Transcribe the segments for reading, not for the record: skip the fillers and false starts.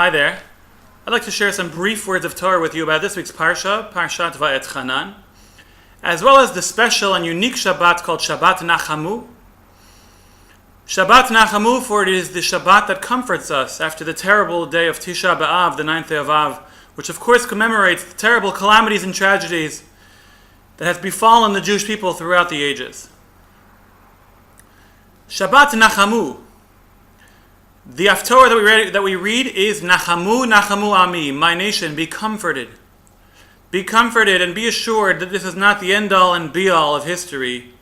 Hi there. I'd like to share some brief words of Torah with you about this week's Parsha, Parshat VaEtchanan, as well as the special and unique Shabbat called Shabbat Nachamu. Shabbat Nachamu, for it is the Shabbat that comforts us after the terrible day of Tisha B'Av, the 9th day of Av, which of course commemorates the terrible calamities and tragedies that has befallen the Jewish people throughout the ages. Shabbat Nachamu. The Haftorah that we read is Nachamu, Nachamu Ami, my nation, be comforted. Be comforted and be assured that this is not the end-all and be-all of history.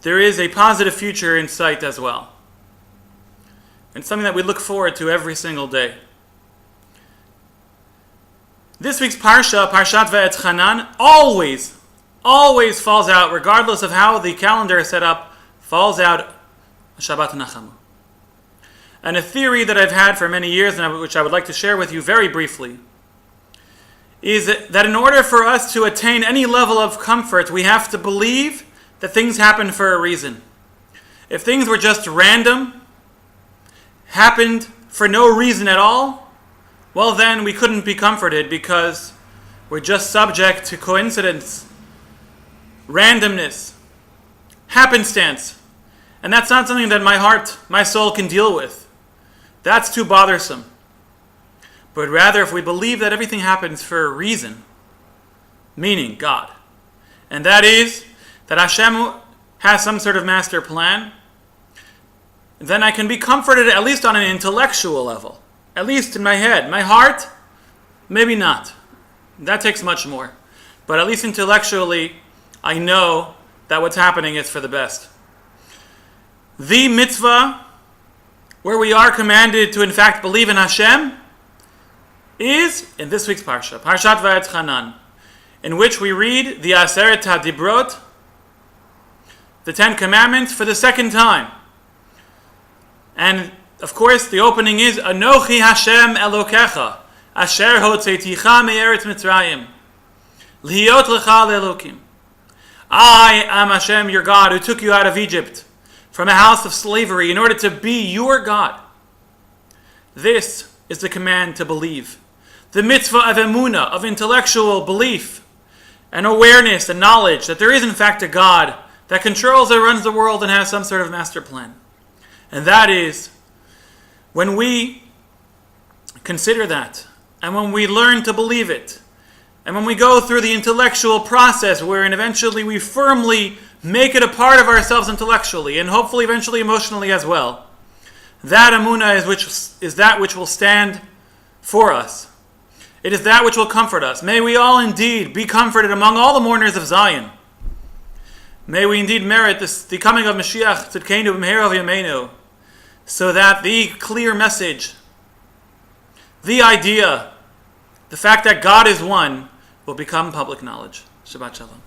There is a positive future in sight as well. And something that we look forward to every single day. This week's Parsha, Parshat VaEtchanan, always falls out, regardless of how the calendar is set up, falls out Shabbat Nachamu. And a theory that I've had for many years, and which I would like to share with you very briefly, is that in order for us to attain any level of comfort, we have to believe that things happen for a reason. If things were just random, happened for no reason at all, well then we couldn't be comforted because we're just subject to coincidence, randomness, happenstance. And that's not something that my heart, my soul can deal with. That's too bothersome. But rather, if we believe that everything happens for a reason, meaning God, and that is that Hashem has some sort of master plan, then I can be comforted at least on an intellectual level, at least in my head. My heart, maybe not. That takes much more. But at least intellectually, I know that what's happening is for the best. The mitzvah, where we are commanded to in fact believe in Hashem, is in this week's Parsha, Parshat VaEtchanan, in which we read the Aseret HaDibrot, the 10 Commandments, for the second time. And of course, the opening is Anochi Hashem Elokecha, Asher Hotzeiticha Me'eretz Mitzrayim, Lihiyot Lecha Le'elokim. I am Hashem, your God, who took you out of Egypt, from a house of slavery, in order to be your God. This is the command to believe. The mitzvah of emunah, of intellectual belief and awareness and knowledge that there is in fact a God that controls and runs the world and has some sort of master plan. And that is, when we consider that, and when we learn to believe it, and when we go through the intellectual process wherein eventually we firmly make it a part of ourselves intellectually, and hopefully eventually emotionally as well, that emunah is that which will stand for us. It is that which will comfort us. May we all indeed be comforted among all the mourners of Zion. May we indeed merit the coming of Mashiach Tzidkeinu b'meher v'yameinu, so that the clear message, the idea, the fact that God is one, will become public knowledge. Shabbat Shalom.